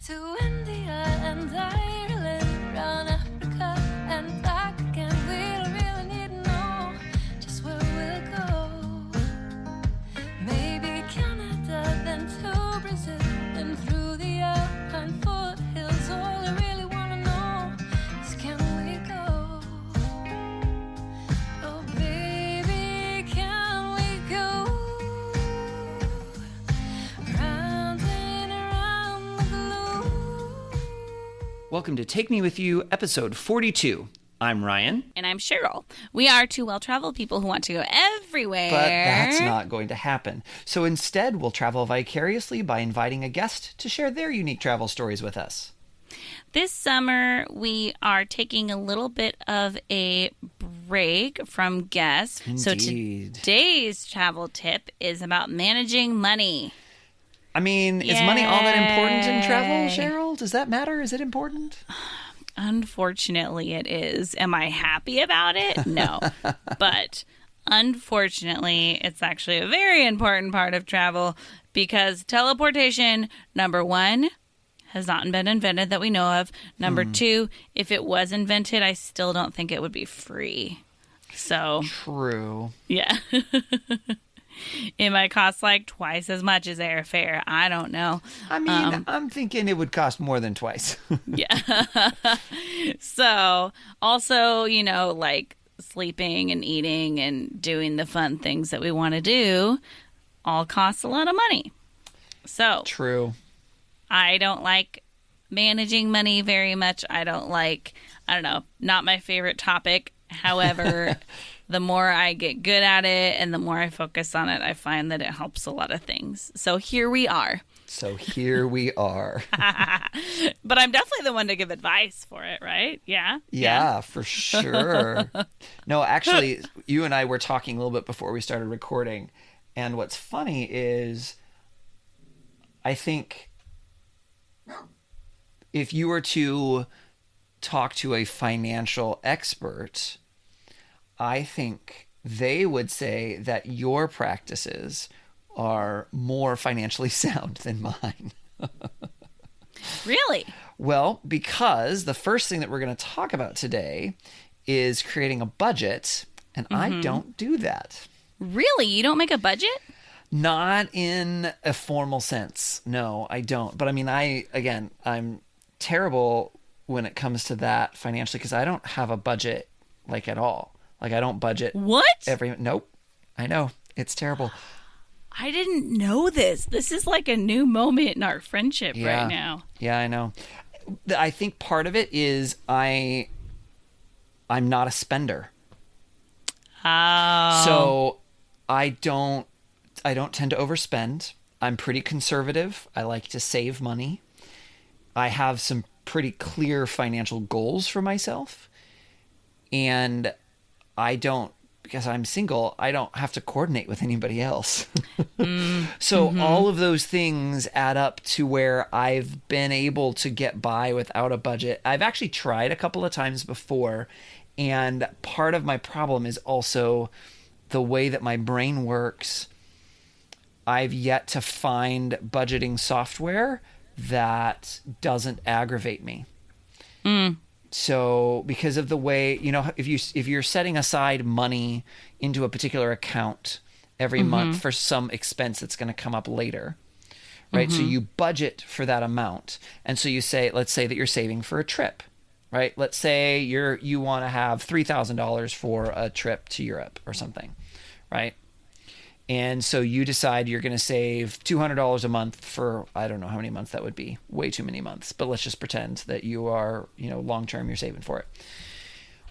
to India and Ireland, round Africa and back again. We don't really need to know just where we'll go. Maybe Canada, then to Brazil, then through the Alpine foothills. All I really want to know is, can we go? Oh baby, can we go? Round and around the globe. Welcome to Take Me With You, episode 42. I'm Ryan, And I'm Cheryl. We are two well-traveled people who want to go everywhere. but that's not going to happen. So instead, we'll travel vicariously by inviting a guest to share their unique travel stories with us. This summer, we are taking a little bit of a break from guests. So Indeed. today's travel tip is about managing money. I mean, is money all that important in travel, Yay. Cheryl? Does that matter? Is it important? Unfortunately, it is. Am I happy about it? No. But unfortunately, it's actually a very important part of travel because teleportation, number one, has not been invented that we know of. Number two, if it was invented, I still don't think it would be free. So, True. yeah. It might cost like twice as much as airfare. I don't know. I mean, I'm thinking it would cost more than twice. Yeah. So, also, like sleeping and eating and doing the fun things that we want to do all costs a lot of money. So, True. I don't like managing money very much. I don't know, not my favorite topic. However, the more I get good at it and the more I focus on it, I find that it helps a lot of things. So here we are. So here we are. But I'm definitely the one to give advice for it, right? Yeah? Yeah, for sure. No, actually, you and I were talking a little bit before we started recording. And what's funny is, I think if you were to talk to a financial expert, I think they would say that your practices are more financially sound than mine. Really? Well, because the first thing that we're going to talk about today is creating a budget, and I don't do that. Really? You don't make a budget? Not in a formal sense. No, I don't. But I mean, I'm terrible when it comes to that financially because I don't have a budget like at all. Like I don't budget What? Nope. I know. It's terrible. I didn't know this. This is like a new moment in our friendship Yeah. right now. Yeah, I know. I think part of it is I'm not a spender. Oh. So I don't tend to overspend. I'm pretty conservative. I like to save money. I have some pretty clear financial goals for myself. And because I'm single, I don't have to coordinate with anybody else. So all of those things add up to where I've been able to get by without a budget. I've actually tried a couple of times before. And part of my problem is also the way that my brain works. I've yet to find budgeting software that doesn't aggravate me. So because of the way, if you're setting aside money into a particular account every month for some expense that's going to come up later, right? So you budget for that amount. And so let's say that you're saving for a trip, right? Let's say you want to have $3,000 for a trip to Europe or something, right? And so you decide you're going to save $200 a month for, I don't know how many months that would be. Way too many months. But let's just pretend that you are, long-term, you're saving for it.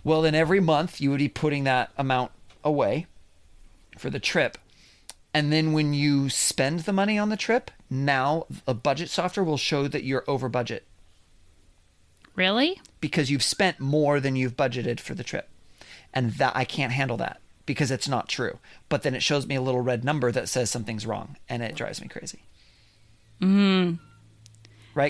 Well, then every month you would be putting that amount away for the trip. And then when you spend the money on the trip, now a budget software will show that you're over budget. Really? Because you've spent more than you've budgeted for the trip. And that I can't handle that. Because it's not true. But then it shows me a little red number that says something's wrong, and it drives me crazy. Right?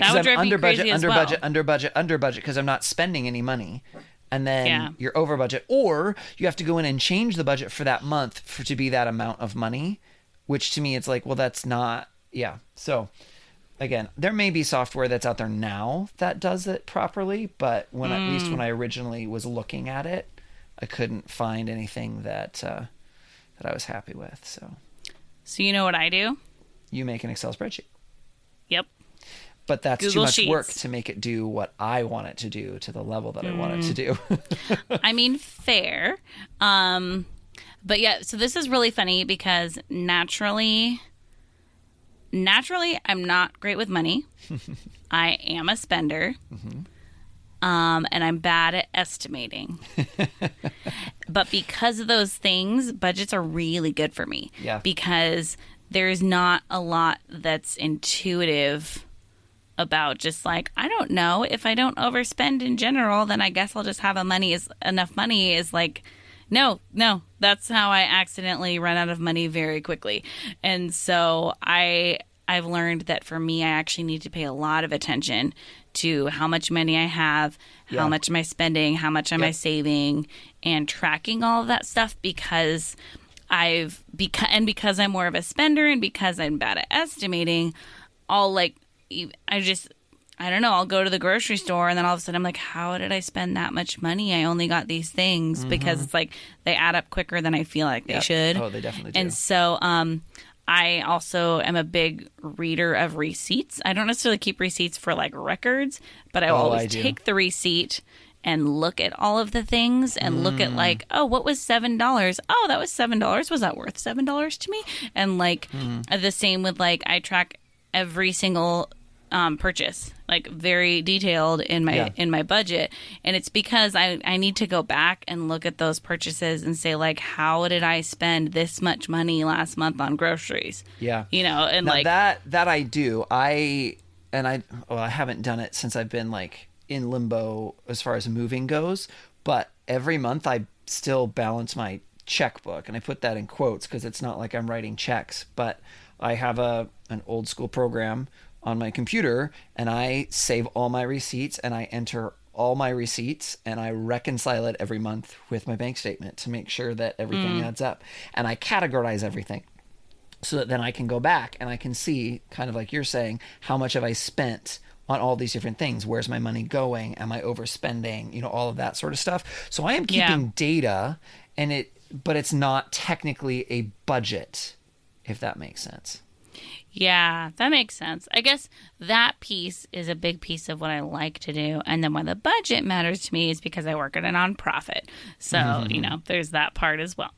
That Because would I'm drive me under budget, crazy as under well. budget, under budget, under budget, because I'm not spending any money. And then Yeah. you're over budget. Or you have to go in and change the budget for that month to be that amount of money, which to me it's like, well, that's not, yeah. So again, there may be software that's out there now that does it properly, but when at least when I originally was looking at it, I couldn't find anything that that I was happy with. So you know what I do? You make an Excel spreadsheet. Yep. But that's Google too much Sheets. work to make it do what I want it to do to the level that I want it to do. I mean, fair. But yeah, so this is really funny because naturally, I'm not great with money. I am a spender. And I'm bad at estimating. But because of those things, budgets are really good for me. Yeah. Because there's not a lot that's intuitive about just like, I don't know, if I don't overspend in general, then I guess I'll just have enough money is like, no, that's how I accidentally run out of money very quickly. And so I've learned that for me, I actually need to pay a lot of attention to how much money I have, how much am I spending, how much am I saving, and tracking all of that stuff because because I'm more of a spender and because I'm bad at estimating, I don't know, I'll go to the grocery store and then all of a sudden I'm like, how did I spend that much money? I only got these things because it's like they add up quicker than I feel like they should. Oh, they definitely do. And so I also am a big reader of receipts. I don't necessarily keep receipts for like records, but I always take the receipt and look at all of the things and look at like, oh, what was $7? Oh, that was $7. Was that worth $7 to me? And like the same with like, I track every single purchase, like very detailed in my budget. And it's because I need to go back and look at those purchases and say like, how did I spend this much money last month on groceries? Yeah. You know, and now like that I do. I haven't done it since I've been like in limbo as far as moving goes, but every month I still balance my checkbook, and I put that in quotes because it's not like I'm writing checks, but I have an old school program on my computer and I save all my receipts and I enter all my receipts and I reconcile it every month with my bank statement to make sure that everything adds up, and I categorize everything so that then I can go back and I can see, kind of like you're saying, how much have I spent on all these different things? Where's my money going? Am I overspending? You know, all of that sort of stuff. So I am keeping data, but it's not technically a budget, if that makes sense. Yeah, that makes sense. I guess that piece is a big piece of what I like to do. And then why the budget matters to me is because I work at a nonprofit. So, you know, there's that part as well.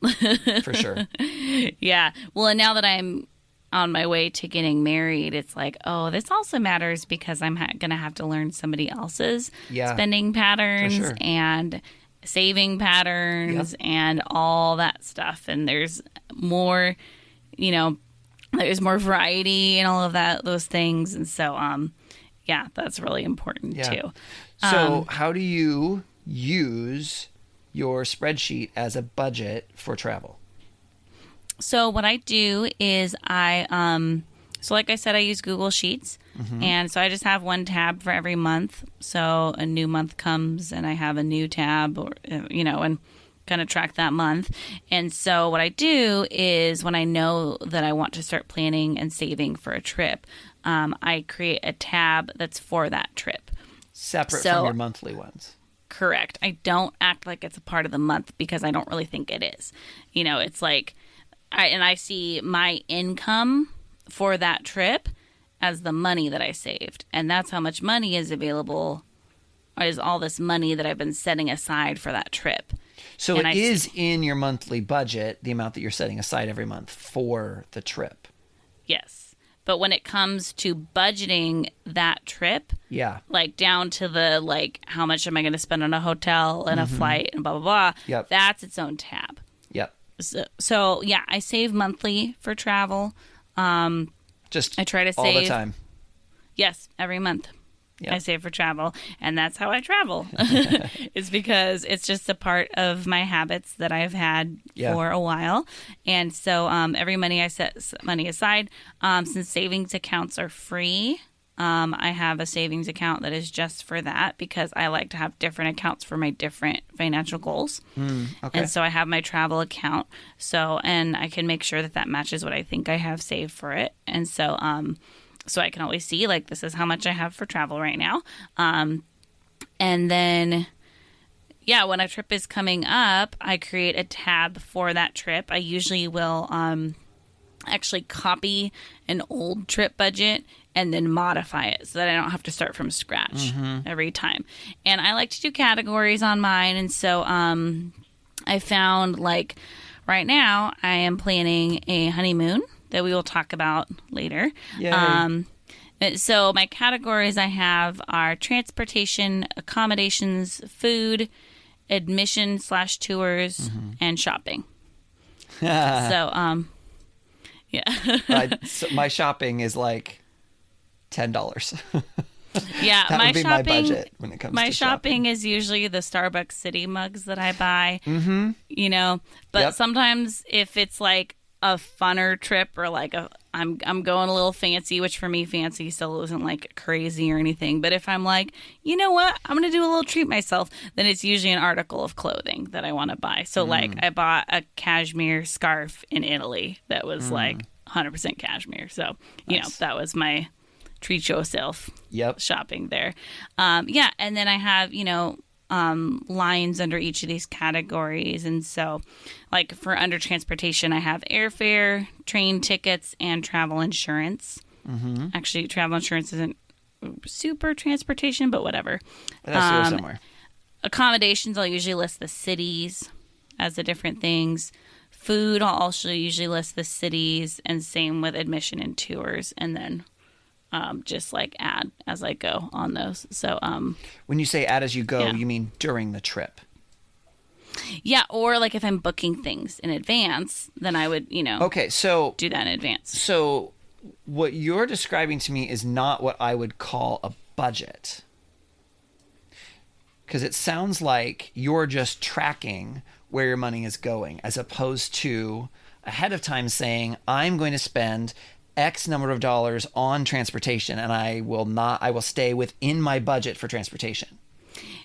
For sure. Yeah. Well, and now that I'm on my way to getting married, it's like, oh, this also matters because I'm going to have to learn somebody else's spending patterns and saving patterns and all that stuff. And there's more, you know, there's more variety and all of those things. And so, yeah, that's really important too. So how do you use your spreadsheet as a budget for travel? So what I do is so like I said, I use Google Sheets. And so I just have one tab for every month. So a new month comes and I have a new tab, or, you know, and kind of track that month. And so what I do is when I know that I want to start planning and saving for a trip, I create a tab that's for that trip. Separate from your monthly ones. Correct. I don't act like it's a part of the month because I don't really think it is. You know, it's like, I see my income for that trip as the money that I saved. And that's how much money is available, is all this money that I've been setting aside for that trip. So it is in your monthly budget, the amount that you're setting aside every month for the trip. Yes. But when it comes to budgeting that trip, like down to the, like, how much am I going to spend on a hotel and a flight and blah, blah, blah, that's its own tab. Yep. So yeah, I save monthly for travel. I try to save all the time. Yes, every month. Yep. I save for travel, and that's how I travel. It's because it's just a part of my habits that I've had for a while. And so every money I set money aside. Since savings accounts are free, I have a savings account that is just for that because I like to have different accounts for my different financial goals. Okay. And so I have my travel account. So, and I can make sure that matches what I think I have saved for it. And so, so I can always see like this is how much I have for travel right now. And then, yeah, when a trip is coming up, I create a tab for that trip. I usually will actually copy an old trip budget and then modify it so that I don't have to start from scratch every time. And I like to do categories on mine. And so I found like right now I am planning a honeymoon that we will talk about later. Yay. So my categories I have are transportation, accommodations, food, admission/tours, and shopping. So, yeah. So my shopping is like $10. Yeah, That my would be shopping, my budget when it comes my to shopping is usually the Starbucks City mugs that I buy. You know, but Yep. sometimes if it's like a funner trip or like I'm going a little fancy, which for me fancy still isn't like crazy or anything. But if I'm like, you know what, I'm gonna do a little treat myself, then it's usually an article of clothing that I want to buy. So like I bought a cashmere scarf in Italy that was like 100% cashmere. So you know that was my treat yourself Yep. shopping there. Yeah, and then I have, you know, lines under each of these categories. And so, like for under transportation, I have airfare, train tickets, and travel insurance. Actually, travel insurance isn't super transportation, but whatever. It has to go somewhere. Accommodations, I'll usually list the cities as the different things. Food, I'll also usually list the cities, and same with admission and tours. And then just like add as I go on those. So, When you say add as you go, yeah. you mean during the trip. yeah, or like if I'm booking things in advance, then I would, you know, Okay, so do that in advance. So what you're describing to me is not what I would call a budget. Because it sounds like you're just tracking where your money is going, as opposed to ahead of time saying, I'm going to spend X number of dollars on transportation, and I will stay within my budget for transportation.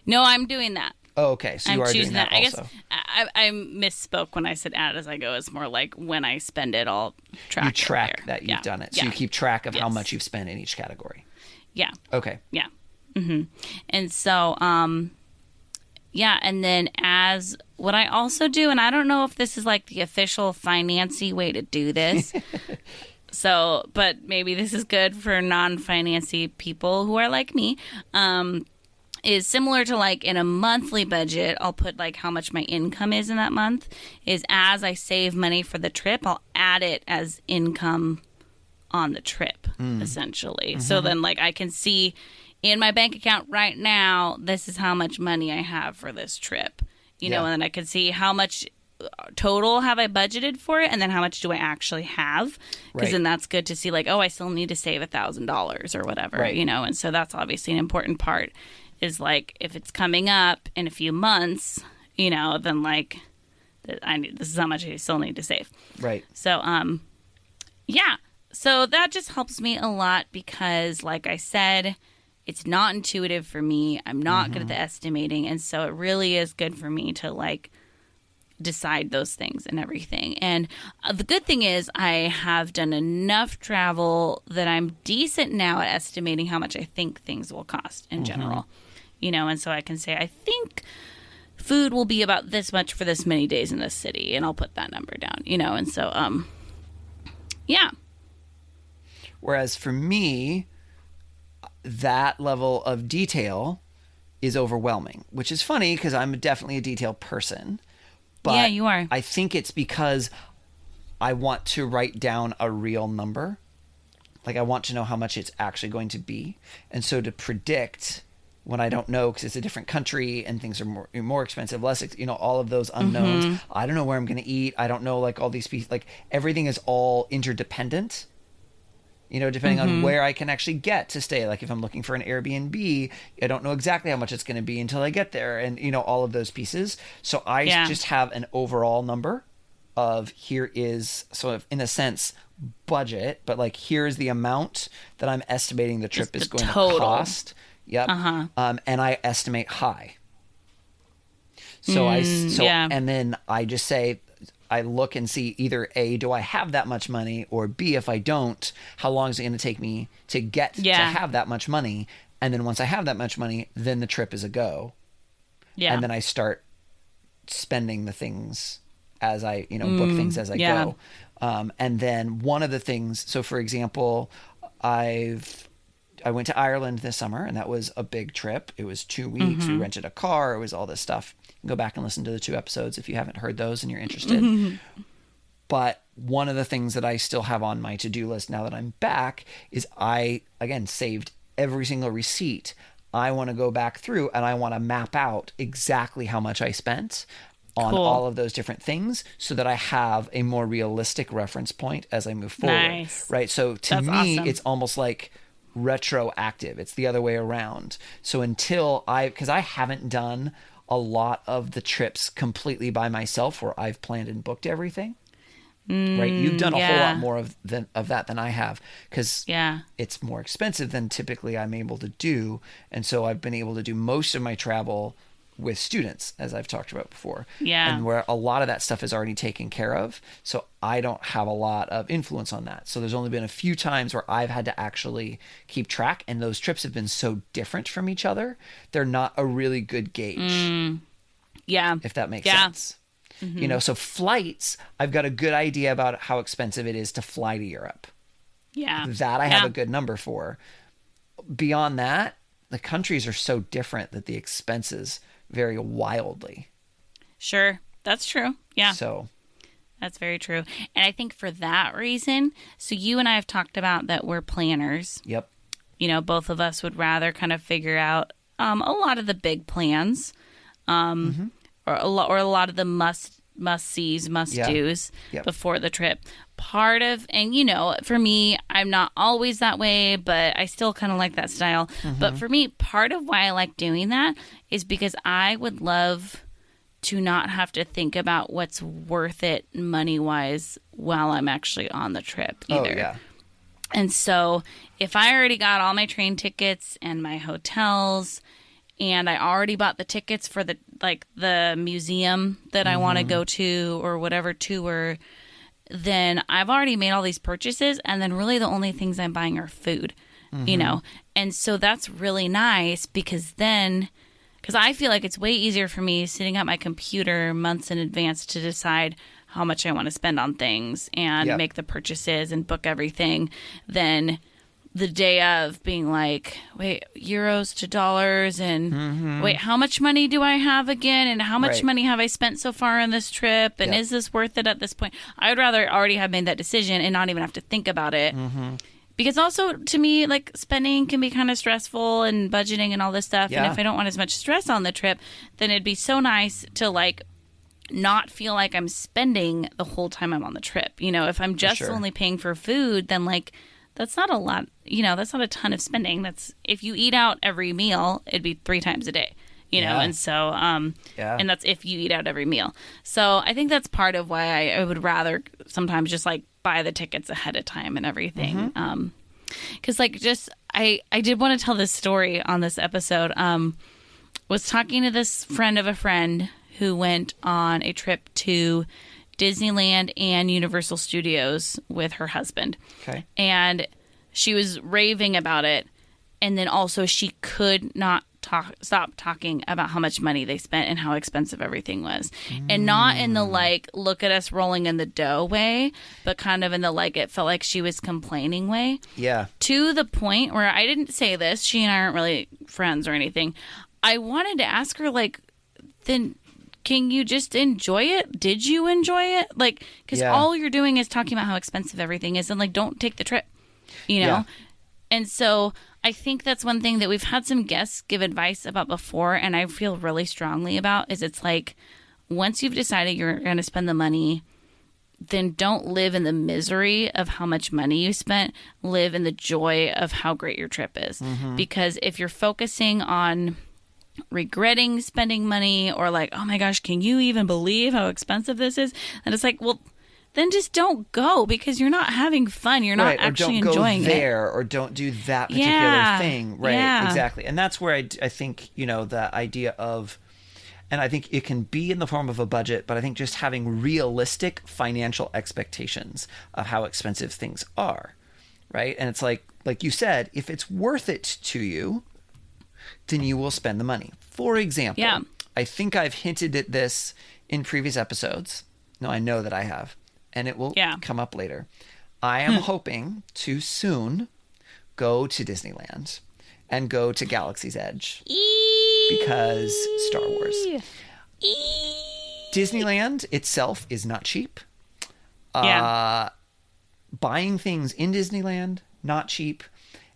No, I'm doing that. Oh, okay. So you I'm are choosing doing that I also. guess I misspoke when I said add as I go. It's more like when I spend it, I'll track You it track there. that you've Yeah. done it. So Yeah. you keep track of how Yes. much you've spent in each category. Yeah. Okay. Yeah. And so, yeah. And then as what I also do, and I don't know if this is like the official financy way to do this. So, but maybe this is good for non-financy people who are like me, is similar to like in a monthly budget, I'll put like how much my income is in that month. Is as I save money for the trip, I'll add it as income on the trip, essentially. So then like I can see in my bank account right now, this is how much money I have for this trip, you know, Yeah. and then I can see how much total have I budgeted for it, and then how much do I actually have, because Right. then that's good to see like, oh, I still need to save $1,000 or whatever, Right. you know. And so that's obviously an important part, is like if it's coming up in a few months, you know, then like this is how much I still need to save. Right. So yeah, so that just helps me a lot, because like I said, it's not intuitive for me. I'm not good at the estimating, and so it really is good for me to like decide those things and everything. And the good thing is I have done enough travel that I'm decent now at estimating how much I think things will cost in general, you know. And so I can say, I think food will be about this much for this many days in this city, and I'll put that number down, you know. And so yeah. Whereas for me, that level of detail is overwhelming, which is funny because I'm definitely a detailed person. But Yeah, you are. I think it's because I want to write down a real number. Like I want to know how much it's actually going to be. And so to predict when I don't know, because it's a different country and things are more expensive, less, you know, all of those unknowns. I don't know where I'm going to eat. I don't know, like all these pieces, like everything is all interdependent. You know, depending on where I can actually get to stay. Like if I'm looking for an Airbnb, I don't know exactly how much it's going to be until I get there, and you know, all of those pieces. So I just have an overall number of here is sort of in a sense budget, but like here's the amount that I'm estimating the trip Just is the going total. to cost. Yep. And I estimate high. So yeah. and then I just say I look and see either A, do I have that much money, or B, if I don't, how long is it going to take me to get to have that much money? And then once I have that much money, then the trip is a go. Yeah. And then I start spending the things as I, book things as I go. And then one of the things, so for example, I went to Ireland this summer, and that was a big trip. It was 2 weeks. We rented a car. It was all this stuff. You can go back and listen to the 2 episodes if you haven't heard those and you're interested. But one of the things that I still have on my to-do list now that I'm back is I, again, saved every single receipt. I want to go back through and I want to map out exactly how much I spent on all of those different things so that I have a more realistic reference point as I move forward. Nice. Right? So to me, it's almost like retroactive. It's the other way around. So because I haven't done a lot of the trips completely by myself where I've planned and booked everything. Right? You've done a whole lot more of that than I have, because it's more expensive than typically I'm able to do. And so I've been able to do most of my travel with students, as I've talked about before. Yeah. And where a lot of that stuff is already taken care of. So I don't have a lot of influence on that. So there's only been a few times where I've had to actually keep track, and those trips have been so different from each other. They're not a really good gauge. Yeah. If that makes sense. So flights, I've got a good idea about how expensive it is to fly to Europe. Yeah. That I have a good number for. Beyond that, the countries are so different that the expenses vary wildly. Sure. That's true. Yeah. So that's very true. And I think for that reason, so you and I have talked about that we're planners. Yep. Both of us would rather kind of figure out a lot of the big plans, or a lot of the must-sees, must-dos before the trip. For me, I'm not always that way, but I still kind of like that style. But for me, part of why I like doing that is because I would love to not have to think about what's worth it money-wise while I'm actually on the trip either. Oh, yeah. And so if I already got all my train tickets and my hotels, and I already bought the tickets for the museum that I want to go to or whatever tour, then I've already made all these purchases, and then really the only things I'm buying are food, And so that's really nice because I feel like it's way easier for me sitting at my computer months in advance to decide how much I want to spend on things and make the purchases and book everything than the day of being like, wait, euros to dollars, and wait, how much money do I have again? And how much money have I spent so far on this trip? And is this worth it at this point? I would rather already have made that decision and not even have to think about it. Because also, to me, like, spending can be kind of stressful, and budgeting and all this stuff. And if I don't want as much stress on the trip, then it'd be so nice to, like, not feel like I'm spending the whole time I'm on the trip. If I'm just only paying for food, then, like, that's not a lot, that's not a ton of spending. That's, if you eat out every meal, it'd be 3 times a day, and so, and that's if you eat out every meal. So I think that's part of why I would rather sometimes just like buy the tickets ahead of time and everything. 'Cause like I did want to tell this story on this episode. Was talking to this friend of a friend who went on a trip to Disneyland and Universal Studios with her husband. Okay. And she was raving about it. And then also she could not stop talking about how much money they spent and how expensive everything was. And not in the like, look at us rolling in the dough way, but kind of in the like, it felt like she was complaining way. Yeah. To the point where I didn't say this, she and I aren't really friends or anything. I wanted to ask her, like, then can you just enjoy it? Did you enjoy it? Like, because all you're doing is talking about how expensive everything is, and like, don't take the trip, And so I think that's one thing that we've had some guests give advice about before, and I feel really strongly about, is it's like, once you've decided you're going to spend the money, then don't live in the misery of how much money you spent. Live in the joy of how great your trip is. Because if you're focusing on regretting spending money, or like, oh my gosh, can you even believe how expensive this is? And it's like, well, then just don't go, because you're not having fun. You're not actually enjoying it. Or don't go there, or don't do that particular thing. Right, exactly. And that's where I think, the idea of, And I think it can be in the form of a budget, but I think just having realistic financial expectations of how expensive things are, right? And it's like you said, if it's worth it to you, then you will spend the money. For example, Yeah. I think I've hinted at this in previous episodes. No, I know that I have, and it will come up later. I am hoping to soon go to Disneyland and go to Galaxy's Edge because Star Wars. Disneyland itself is not cheap. Buying things in Disneyland, not cheap.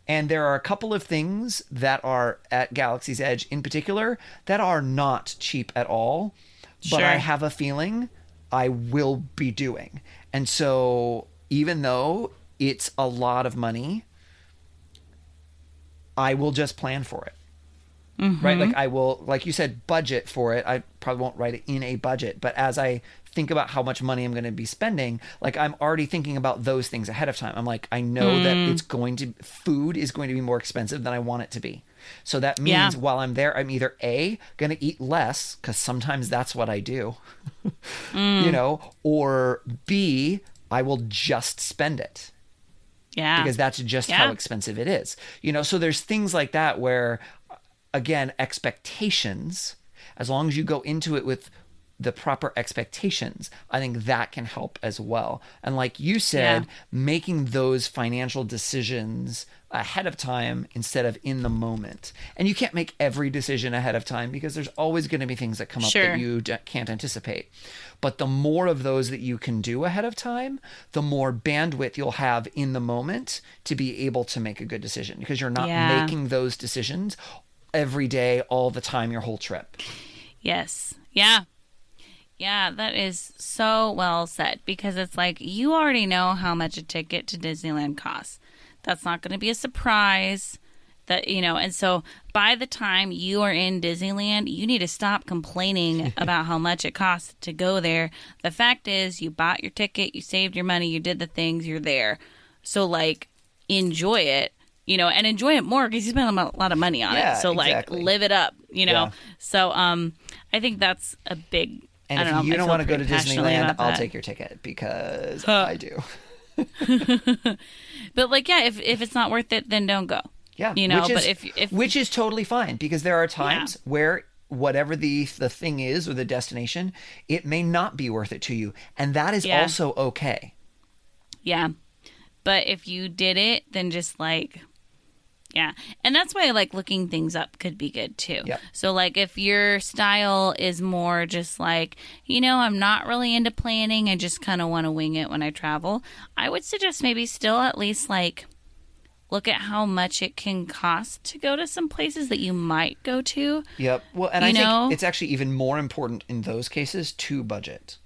And there are a couple of things that are at Galaxy's Edge in particular that are not cheap at all, but I have a feeling I will be doing. And so even though it's a lot of money, I will just plan for it. Right? Like I will, like you said, budget for it. I probably won't write it in a budget, but as I think about how much money I'm going to be spending, like I'm already thinking about those things ahead of time. I'm like, I know that food is going to be more expensive than I want it to be. So that means while I'm there, I'm either A, going to eat less, because sometimes that's what I do, you know, or B, I will just spend it. Yeah. Because that's just how expensive it is. You know, so there's things like that where, again, expectations, as long as you go into it with the proper expectations, I think that can help as well. And like you said, making those financial decisions ahead of time instead of in the moment. And you can't make every decision ahead of time because there's always going to be things that come up that you can't anticipate. But the more of those that you can do ahead of time, the more bandwidth you'll have in the moment to be able to make a good decision, because you're not making those decisions every day, all the time, your whole trip. Yes. Yeah. Yeah, that is so well said, because it's like you already know how much a ticket to Disneyland costs. That's not going to be a surprise. That, you know, and so by the time you are in Disneyland, you need to stop complaining about how much it costs to go there. The fact is, you bought your ticket, you saved your money, you did the things, you're there. So, like, enjoy it, you know, and enjoy it more because you spent a lot of money on it. So, like, live it up, you know. Yeah. So, I think that's a big. And if you don't want to go to Disneyland, I'll take your ticket because I do. But like, yeah, if it's not worth it, then don't go. Yeah, you know. But if which is totally fine, because there are times where whatever the thing is or the destination, it may not be worth it to you, and that is also okay. Yeah, but if you did it, then just like. Yeah. And that's why like looking things up could be good too. Yep. So like if your style is more just like, you know, I'm not really into planning, I just kind of want to wing it when I travel, I would suggest maybe still at least like look at how much it can cost to go to some places that you might go to. Yep. Well, and I think it's actually even more important in those cases to budget.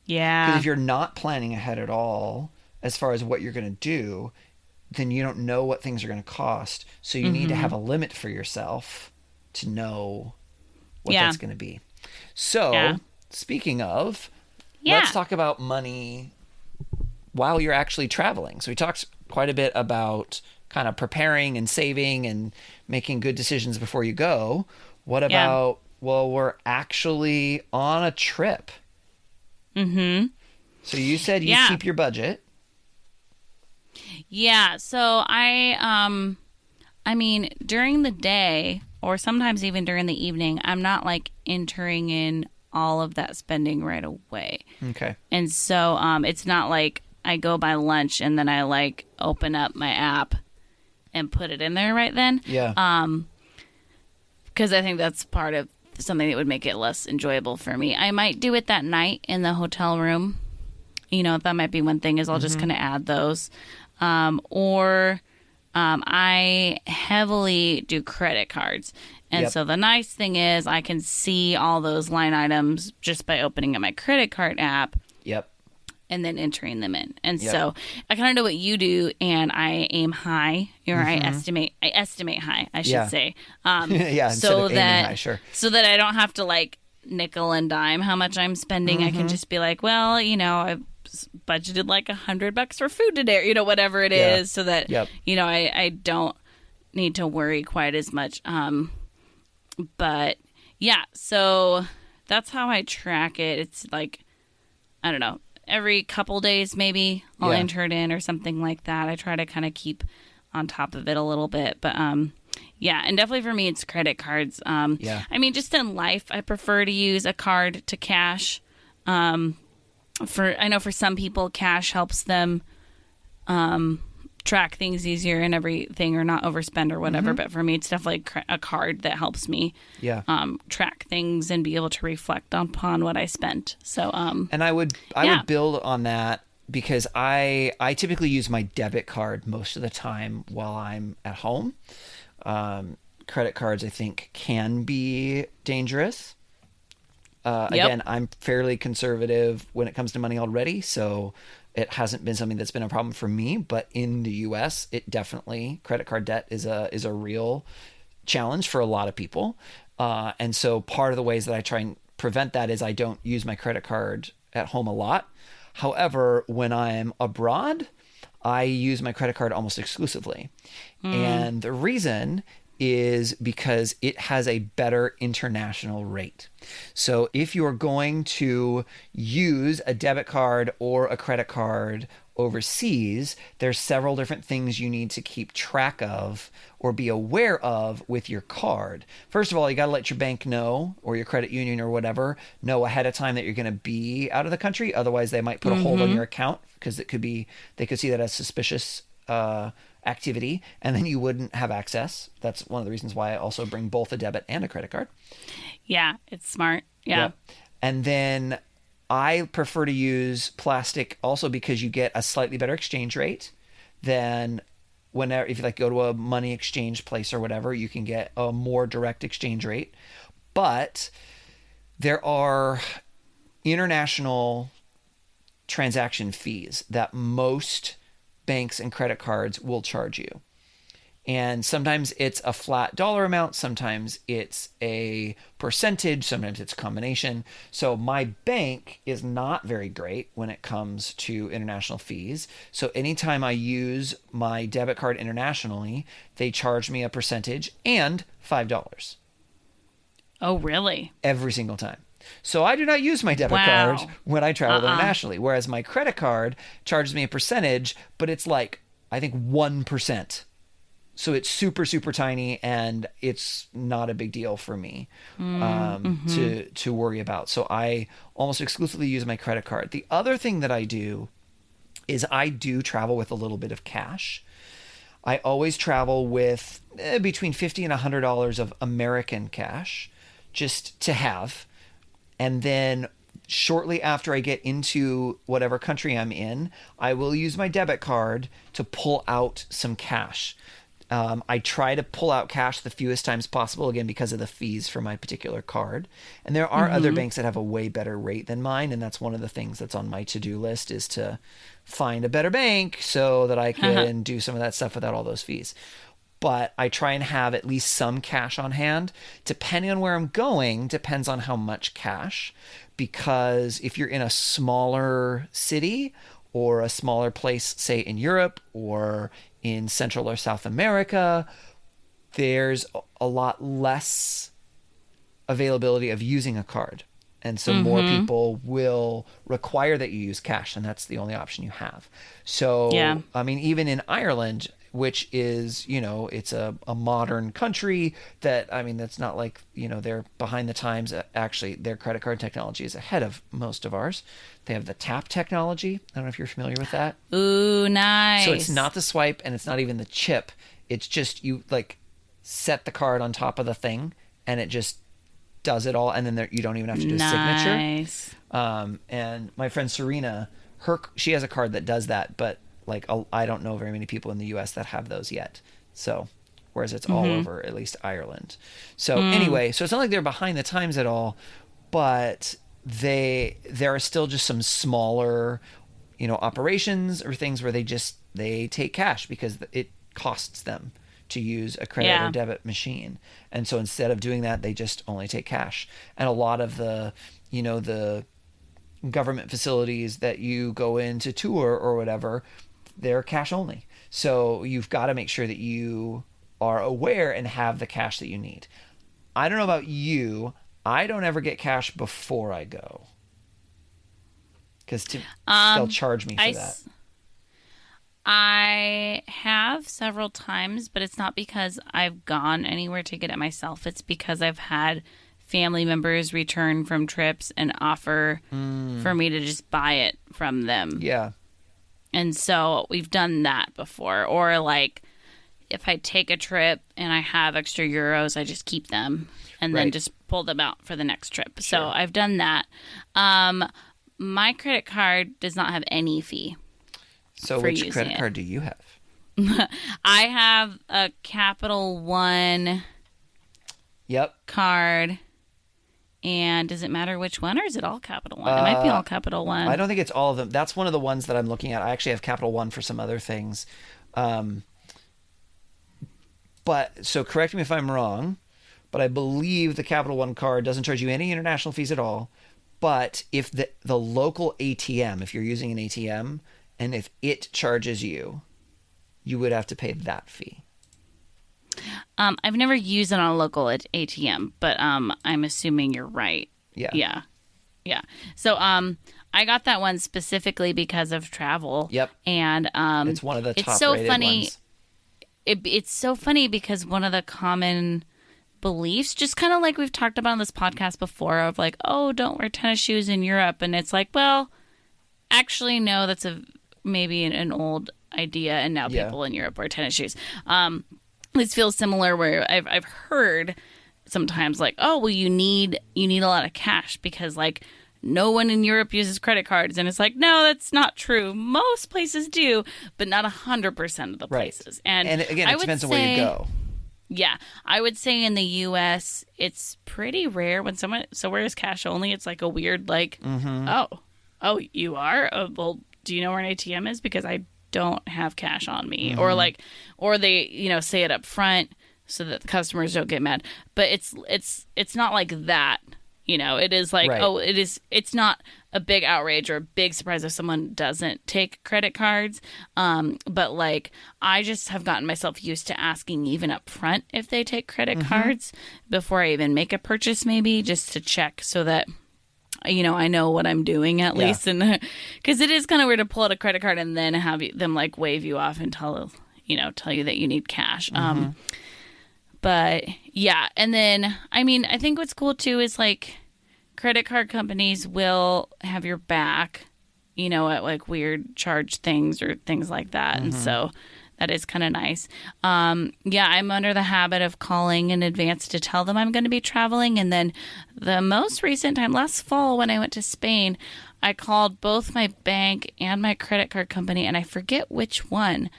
Yeah. Because if you're not planning ahead at all as far as what you're going to do, then you don't know what things are going to cost. So you need to have a limit for yourself to know what that's going to be. So speaking of, let's talk about money while you're actually traveling. So we talked quite a bit about kind of preparing and saving and making good decisions before you go. What about, well, we're actually on a trip. Mm-hmm. So you said you keep your budget. Yeah, so I mean, during the day or sometimes even during the evening, I'm not like entering in all of that spending right away. Okay. And so it's not like I go buy lunch and then I like open up my app and put it in there right then. Yeah. Because I think that's part of something that would make it less enjoyable for me. I might do it that night in the hotel room. You know, that might be one thing is I'll just kind of add those. I heavily do credit cards. And so the nice thing is I can see all those line items just by opening up my credit card app. Yep. And then entering them in. And so I kind of know what you do, and I aim high, or I estimate high, I should say. So that high, sure. So that I don't have to like nickel and dime how much I'm spending. I can just be like, well, you know, I've budgeted like $100 for food today, or, you know, whatever it is, so that you know, I don't need to worry quite as much. But Yeah, so that's how I track it. It's like, I don't know, every couple days maybe I'll Yeah. enter it in or something like that. I try to kind of keep on top of it a little bit. But yeah, and definitely for me, it's credit cards. Yeah. I mean, just in life, I prefer to use a card to cash. I know for some people, cash helps them track things easier and everything, or not overspend or whatever. But for me, it's definitely a card that helps me Yeah. track things and be able to reflect upon what I spent. So And I would Yeah. build on that because I typically use my debit card most of the time while I'm at home. Credit cards, I think, can be dangerous. Yep. Again, I'm fairly conservative when it comes to money already, so it hasn't been something that's been a problem for me. But in the U.S., it definitely, credit card debt is a real challenge for a lot of people. And so part of the ways that I try and prevent that is I don't use my credit card at home a lot. However, when I'm abroad, I use my credit card almost exclusively. And the reason is because it has a better international rate. So if you're going to use a debit card or a credit card overseas, there's several different things you need to keep track of or be aware of with your card. First of all, you got to let your bank know, or your credit union or whatever, know ahead of time that you're going to be out of the country. Otherwise, they might put a hold on your account because they could see that as suspicious activity, and then you wouldn't have access. That's one of the reasons why I also bring both a debit and a credit card. yeah, it's smart. Yeah. Yep. And then I prefer to use plastic also because you get a slightly better exchange rate than whenever, if you like go to a money exchange place or whatever, you can get a more direct exchange rate. But there are international transaction fees that most banks and credit cards will charge you. And sometimes it's a flat dollar amount, sometimes it's a percentage, sometimes it's a combination. So my bank is not very great when it comes to international fees. So anytime I use my debit card internationally, they charge me a percentage and $5 Oh, really? every single time. So I do not use my debit Wow. card when I travel internationally, whereas my credit card charges me a percentage, but it's like, I think 1%. So it's super, super tiny, and it's not a big deal for me to worry about. So I almost exclusively use my credit card. The other thing that I do is I do travel with a little bit of cash. I always travel with between $50 and $100 of American cash just to have. And then shortly after I get into whatever country I'm in, I will use my debit card to pull out some cash. I try to pull out cash the fewest times possible, again, because of the fees for my particular card. And there are other banks that have a way better rate than mine. And that's one of the things that's on my to-do list, is to find a better bank so that I can do some of that stuff without all those fees. But I try and have at least some cash on hand. Depending on where I'm going, depends on how much cash. Because if you're in a smaller city or a smaller place, say in Europe or in Central or South America, there's a lot less availability of using a card. And so more people will require that you use cash, and that's the only option you have. So, Yeah. I mean, even in Ireland, which is, it's a modern country that, I mean, that's not like, they're behind the times. Actually, their credit card technology is ahead of most of ours. They have the tap technology. I don't know if you're familiar with that. Ooh, nice. So it's not the swipe, and it's not even the chip. It's just you like set the card on top of the thing, and it just does it all, and then you don't even have to do a signature. Nice. And my friend Serena, she has a card that does that, but like I don't know very many people in the U.S. that have those yet. So, whereas it's all over at least Ireland. So anyway, so it's not like they're behind the times at all, but there are still just some smaller, operations or things where they take cash because it costs them to use a credit or debit machine. And so instead of doing that, they just only take cash. And a lot of the government facilities that you go in to tour or whatever, they're cash only. So you've got to make sure that you are aware and have the cash that you need. I don't know about you. I don't ever get cash before I go. Because they'll charge me for that. I have several times, but it's not because I've gone anywhere to get it myself. It's because I've had family members return from trips and offer for me to just buy it from them. Yeah. And so we've done that before. Or like if I take a trip and I have extra euros, I just keep them and then just pull them out for the next trip. Sure. So I've done that. My credit card does not have any fee. So which credit card do you have? I have a Capital One card. And does it matter which one, or is it all Capital One? It might be all Capital One. I don't think it's all of them. That's one of the ones that I'm looking at. I actually have Capital One for some other things. But so correct me if I'm wrong, but I believe the Capital One card doesn't charge you any international fees at all. But if the local ATM, if you're using an ATM, and if it charges you, you would have to pay that fee. I've never used it on a local ATM, but I'm assuming you're right. Yeah. So I got that one specifically because of travel. Yep. And it's one of the top so rated funny. ones. It's so funny because one of the common beliefs, just kind of like we've talked about on this podcast before, of like, oh, don't wear tennis shoes in Europe, and it's like, well, actually, no, that's maybe an old idea, and now people in Europe wear tennis shoes. This feels similar where I've heard sometimes like, oh, well, you need a lot of cash because like no one in Europe uses credit cards. And it's like, no, that's not true. Most places do, but not 100% of the places. Right. And again, it depends on where you go. Yeah. I would say in the U.S., it's pretty rare when someone is cash only. It's like a weird like, oh, you are? Well, do you know where an ATM is? Because I don't have cash on me, or they say it up front so that the customers don't get mad. But it's not like that. It is like, it's not a big outrage or a big surprise if someone doesn't take credit cards. But like, I just have gotten myself used to asking even up front if they take credit cards before I even make a purchase, maybe just to check so that I know what I'm doing at least. And because it is kind of weird to pull out a credit card and then have them like wave you off and tell you that you need cash. But yeah. And then, I mean, I think what's cool too is like credit card companies will have your back, at like weird charge things or things like that. And so that is kind of nice. I'm under the habit of calling in advance to tell them I'm going to be traveling. And then the most recent time, last fall when I went to Spain, I called both my bank and my credit card company, and I forget which one,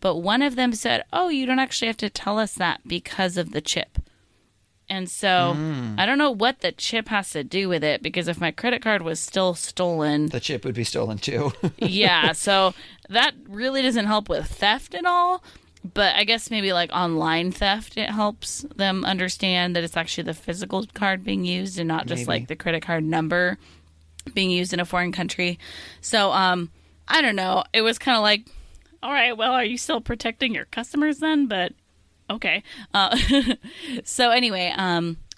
but one of them said, oh, you don't actually have to tell us that because of the chip. And so I don't know what the chip has to do with it, because if my credit card was still stolen, the chip would be stolen too. Yeah. So that really doesn't help with theft at all. But I guess maybe like online theft, it helps them understand that it's actually the physical card being used and not just like the credit card number being used in a foreign country. So I don't know. It was kind of like, all right, well, are you still protecting your customers then? But okay. So anyway,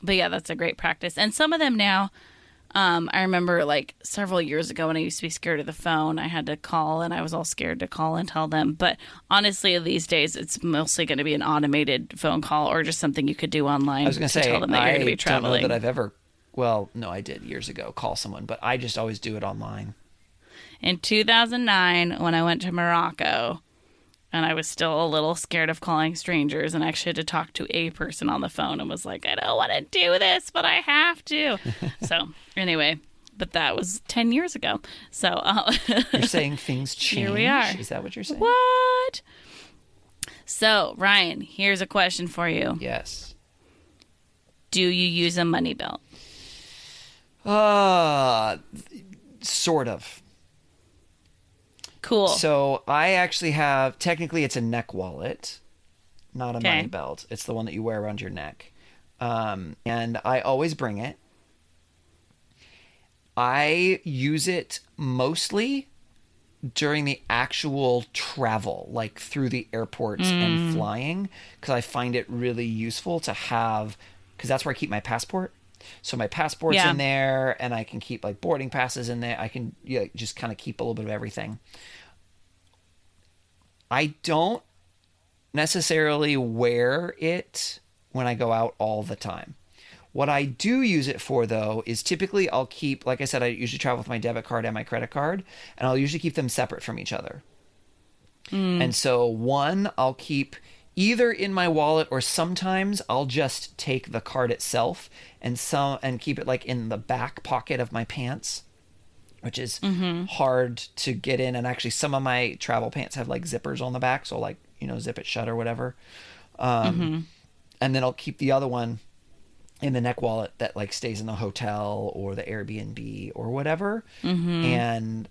but yeah, that's a great practice. And some of them now, I remember like several years ago when I used to be scared of the phone, I had to call and I was all scared to call and tell them. But honestly, these days, it's mostly going to be an automated phone call or just something you could do online. I was going to say, tell them that you're going to be traveling. I don't know that I've ever, well, no, I did years ago, call someone, but I just always do it online. In 2009, when I went to Morocco, and I was still a little scared of calling strangers, and I actually had to talk to a person on the phone and was like, I don't want to do this, but I have to. So anyway, but that was 10 years ago. So you're saying things change? Here we are. Is that what you're saying? What? So, Ryan, here's a question for you. Yes. Do you use a money belt? Sort of. Cool. So I actually have, technically it's a neck wallet, not a money belt. It's the one that you wear around your neck. And I always bring it. I use it mostly during the actual travel, like through the airports and flying, because I find it really useful to have, because that's where I keep my passport. So my passport's Yeah. in there, and I can keep like boarding passes in there. I can just kind of keep a little bit of everything. I don't necessarily wear it when I go out all the time. What I do use it for, though, is typically I'll keep, like I said, I usually travel with my debit card and my credit card, and I'll usually keep them separate from each other. And so one I'll keep either in my wallet, or sometimes I'll just take the card itself and keep it like in the back pocket of my pants, which is hard to get in. And actually some of my travel pants have like zippers on the back, so like, zip it shut or whatever. And then I'll keep the other one in the neck wallet that like stays in the hotel or the Airbnb or whatever. And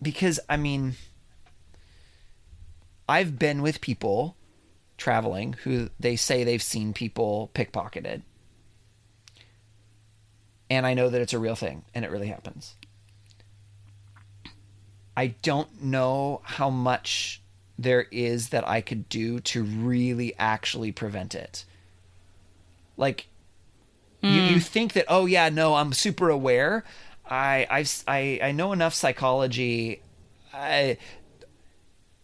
because I've been with people traveling who they say they've seen people pickpocketed. And I know that it's a real thing, and it really happens. I don't know how much there is that I could do to really actually prevent it. Like, you think that, oh yeah, no, I'm super aware. I know enough psychology.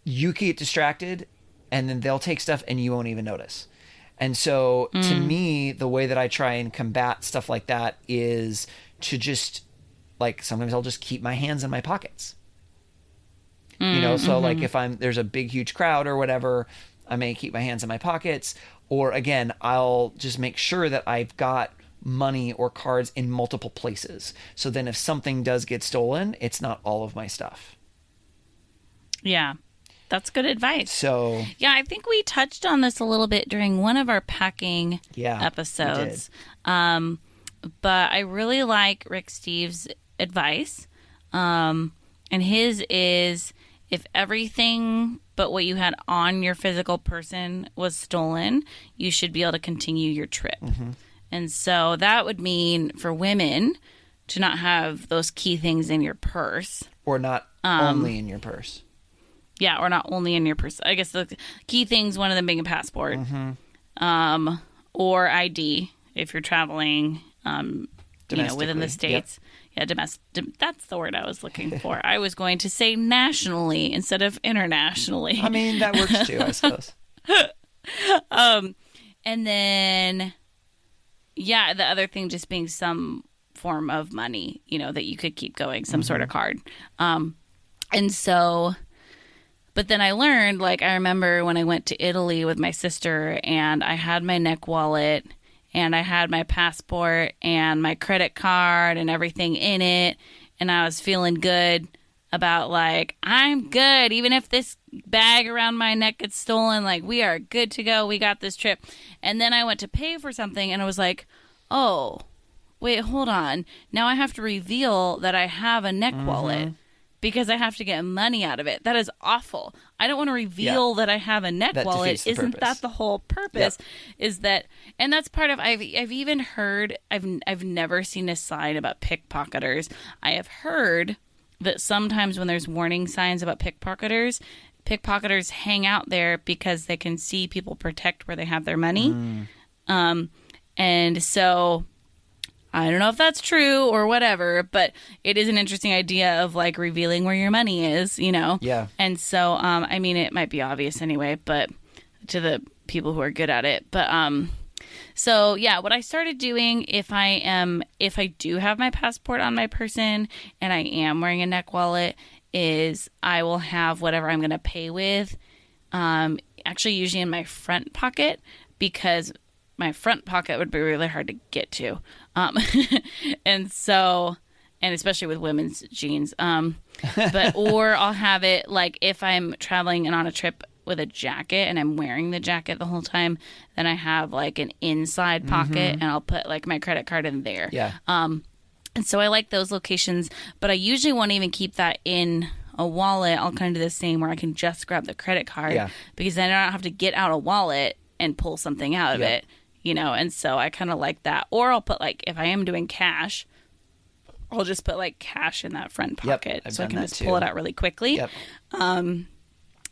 You can get distracted, and then they'll take stuff and you won't even notice. And so to me, the way that I try and combat stuff like that is to just, like, sometimes I'll just keep my hands in my pockets. So like if there's a big, huge crowd or whatever, I may keep my hands in my pockets. Or again, I'll just make sure that I've got money or cards in multiple places. So then if something does get stolen, it's not all of my stuff. Yeah. That's good advice. So yeah, I think we touched on this a little bit during one of our packing Yeah, episodes. But I really like Rick Steves' advice. And his is, if everything but what you had on your physical person was stolen, you should be able to continue your trip. And so that would mean for women to not have those key things in your purse. or not only in your purse. Yeah, or not only in your purse. I guess the key things, one of them being a passport, or ID if you're traveling, within the Domestically, states. Yeah, that's the word I was looking for. I was going to say nationally instead of internationally. I mean, that works too, I suppose. And then, yeah, the other thing just being some form of money, that you could keep going, some sort of card. And so, but then I learned, like, I remember when I went to Italy with my sister and I had my neck wallet and I had my passport and my credit card and everything in it. And I was feeling good about, like, I'm good. Even if this bag around my neck gets stolen, like, we are good to go. We got this trip. And then I went to pay for something and I was like, oh, wait, hold on. Now I have to reveal that I have a neck wallet because I have to get money out of it. That is awful. I don't want to reveal that I have a neck That wallet. defeats the Isn't purpose. that the whole purpose? Is that, and that's part of, I've even heard, I've never seen a sign about pickpocketers. I have heard that sometimes when there's warning signs about pickpocketers hang out there because they can see people protect where they have their money. And so I don't know if that's true or whatever, but it is an interesting idea of, like, revealing where your money is, Yeah. And so, it might be obvious anyway, but to the people who are good at it. But, so yeah, what I started doing, if I do have my passport on my person and I am wearing a neck wallet, is I will have whatever I'm going to pay with, actually usually in my front pocket, because my front pocket would be really hard to get to. And especially with women's jeans. Or I'll have it, like, if I'm traveling and on a trip with a jacket and I'm wearing the jacket the whole time, then I have, like, an inside pocket and I'll put, like, my credit card in there. Yeah. And so I like those locations, but I usually won't even keep that in a wallet. I'll kind of do the same where I can just grab the credit card because then I don't have to get out a wallet and pull something out of it. And so I kind of like that. Or I'll put, like, if I am doing cash, I'll just put, like, cash in that front pocket I've so I done can that just too. pull it out really quickly. Yep.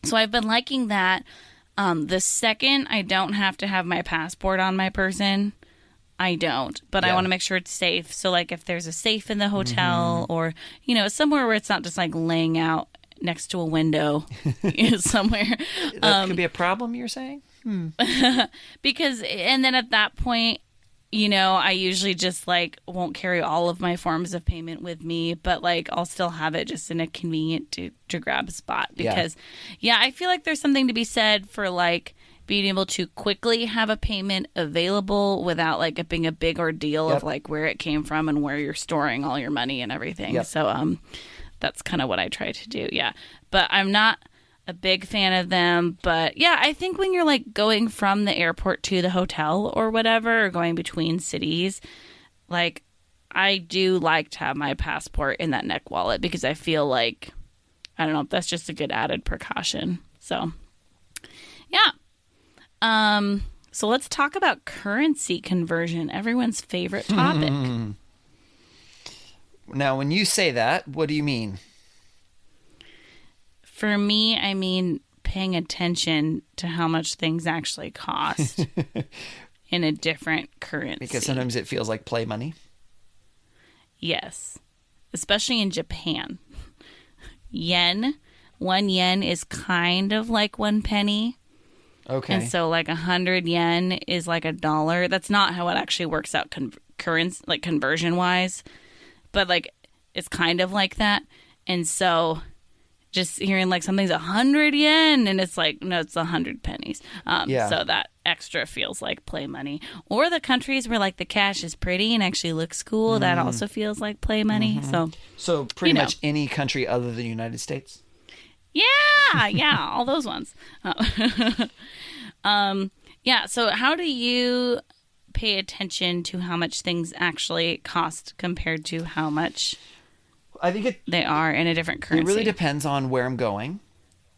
So I've been liking that. The second I don't have to have my passport on my person, I don't, but I Yeah. want to make sure it's safe. So, like, if there's a safe in the hotel or, you know, somewhere where it's not just like laying out next to a window somewhere. That could be a problem, you're saying? Because, and then at that point, you know, I usually just like won't carry all of my forms of payment with me, but like I'll still have it just in a convenient to grab a spot. Yeah. Because, yeah, I feel like there's something to be said for like being able to quickly have a payment available without like it being a big ordeal Yep. of like where it came from and where you're storing all your money and everything. Yep. So, that's kind of what I try to do. Yeah. But I'm not a big fan of them. But yeah, I think when you're like going from the airport to the hotel or whatever, or going between cities, like I do like to have my passport in that neck wallet because I feel like, I don't know, that's just a good added precaution. So yeah. So let's talk about currency conversion, everyone's favorite topic. Now, when you say that, what do you mean? For me, I mean paying attention to how much things actually cost in a different currency. Because sometimes it feels like play money. Yes. Especially in Japan. Yen. 1 yen is kind of like 1 penny. Okay. And so like 100 yen is like $1. That's not how it actually works out currency, like conversion wise. But like it's kind of like that. And so just hearing like something's 100 yen and it's like, no, it's 100 pennies. Yeah. So that extra feels like play money. Or the countries where like the cash is pretty and actually looks cool, that also feels like play money. So pretty you know. much any country other than the United States? Yeah, all those ones. Yeah, so how do you pay attention to how much things actually cost compared to how much I think they are in a different currency? it really depends on where I'm going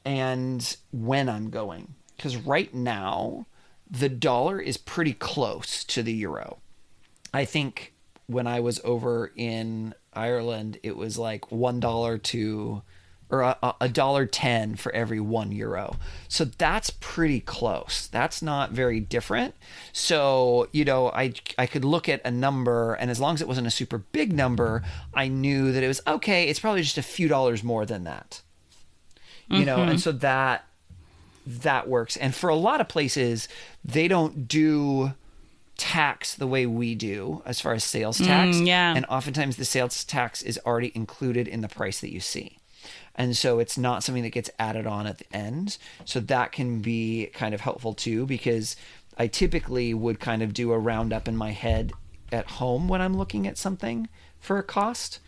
and when I'm going. Because right now, the dollar is pretty close to the euro. I think when I was over in Ireland, it was like $1 to, or $1.10 for every €1. So that's pretty close. That's not very different. So, you know, I could look at a number, and as long as it wasn't a super big number, I knew that it was okay. It's probably just a few dollars more than that, you know, and so that works. And for a lot of places, they don't do tax the way we do as far as sales tax. Yeah. And oftentimes the sales tax is already included in the price that you see. And so it's not something that gets added on at the end. So that can be kind of helpful too, because I typically would kind of do a roundup in my head at home when I'm looking at something for a cost,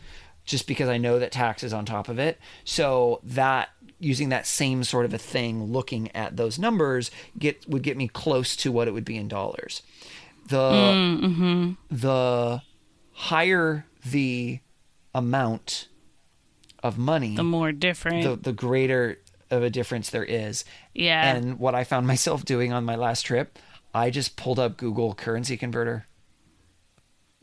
just because I know that tax is on top of it. So that using that same sort of a thing, looking at those numbers would get me close to what it would be in dollars. The higher the amount of money, The more different. the greater of a difference there is. Yeah. And what I found myself doing on my last trip, I just pulled up Google Currency Converter.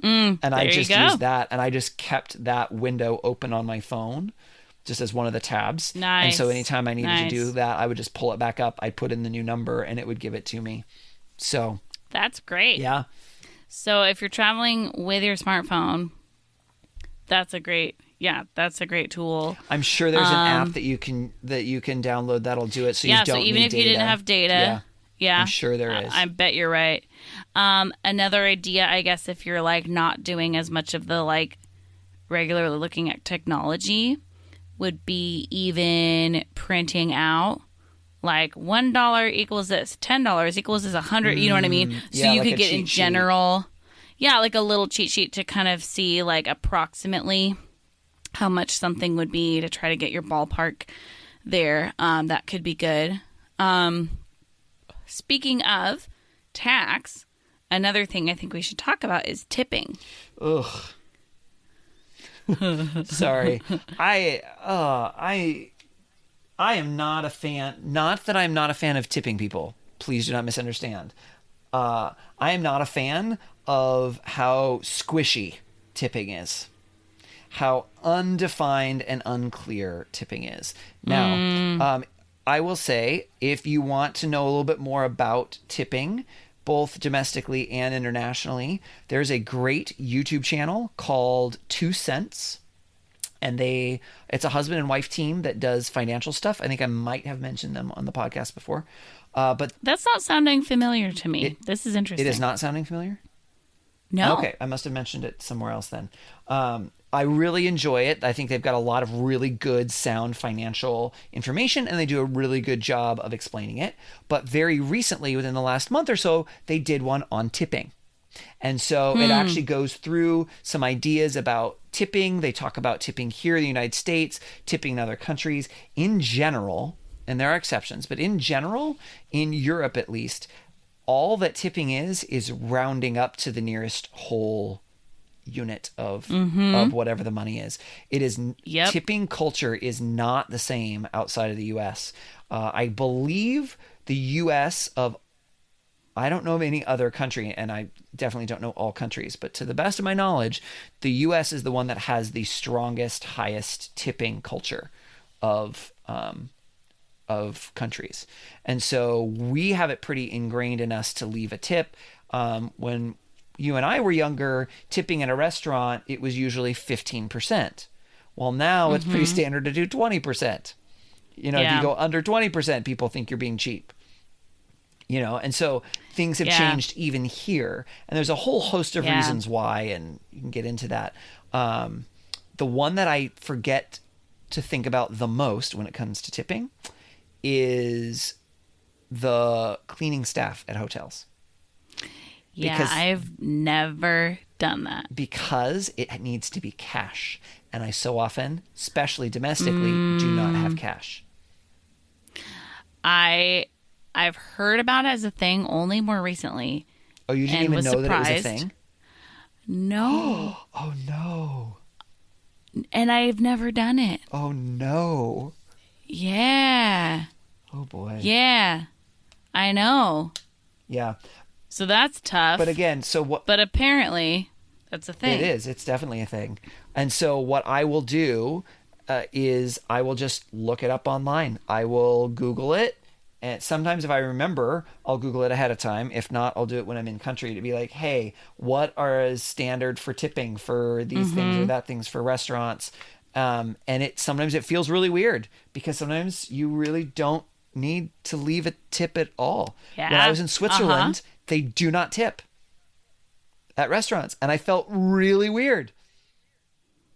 And I there you just go. used that, and I just kept that window open on my phone just as one of the tabs. Nice. And so anytime I needed to do Nice. that, I would just pull it back up. I'd put in the new number and it would give it to me. So, That's great. yeah. So if you're traveling with your smartphone, that's a great tool. I'm sure there's an app that you can download that'll do it, so you Yeah, don't so even need if you didn't data. have data, yeah, I'm sure there is. I bet you're right. Another idea, I guess, if you're like not doing as much of the like regularly looking at technology, would be even printing out like $1 equals this, $10 equals this, 100. You know what I mean? So yeah, you like could a get in cheat sheet. general, yeah, like a little cheat sheet to kind of see like approximately how much something would be to try to get your ballpark there. That could be good. Speaking of tax, another thing I think we should talk about is tipping. Ugh. Sorry. I am not a fan. Not that I'm not a fan of tipping people. Please do not misunderstand. I am not a fan of how squishy tipping is. How undefined and unclear tipping is. Now, I will say, if you want to know a little bit more about tipping, both domestically and internationally. There's a great YouTube channel called 2 Cents. And it's a husband and wife team that does financial stuff. I think I might have mentioned them on the podcast before. But That's not sounding familiar to me. This is interesting. it is not sounding familiar? No. Okay, I must have mentioned it somewhere else then. I really enjoy it. I think they've got a lot of really good, sound financial information, and they do a really good job of explaining it. But very recently, within the last month or so, they did one on tipping. And so it actually goes through some ideas about tipping. They talk about tipping here in the United States, tipping in other countries. In general, and there are exceptions, but in general, in Europe at least, all that tipping is rounding up to the nearest whole unit of whatever the money is. It is tipping culture is not the same outside of the U.S. I believe the U.S. I don't know of any other country, and I definitely don't know all countries, but to the best of my knowledge, the U.S. is the one that has the strongest, highest tipping culture of countries. And so we have it pretty ingrained in us to leave a tip. When you and I were younger, tipping in a restaurant, it was usually 15%. Well, now it's pretty standard to do 20%. If you go under 20%, people think you're being cheap. And so things have changed even here. And there's a whole host of reasons why, and you can get into that. The one that I forget to think about the most when it comes to tipping is the cleaning staff at hotels. Yeah, I've never done that. Because it needs to be cash. And I so often, especially domestically, do not have cash. I've heard about it as a thing only more recently. Oh, you didn't even know that it was a thing? No. Oh, no. And I've never done it. Oh, no. Yeah. Oh, boy. Yeah. I know. Yeah. So that's tough. But again, so what... But apparently, that's a thing. It is. It's definitely a thing. And so what I will do is I will just look it up online. I will Google it. And sometimes if I remember, I'll Google it ahead of time. If not, I'll do it when I'm in country to be like, hey, what are standard for tipping for these things or that things for restaurants? And sometimes it feels really weird because sometimes you really don't need to leave a tip at all. Yeah. When I was in Switzerland, they do not tip at restaurants. And I felt really weird.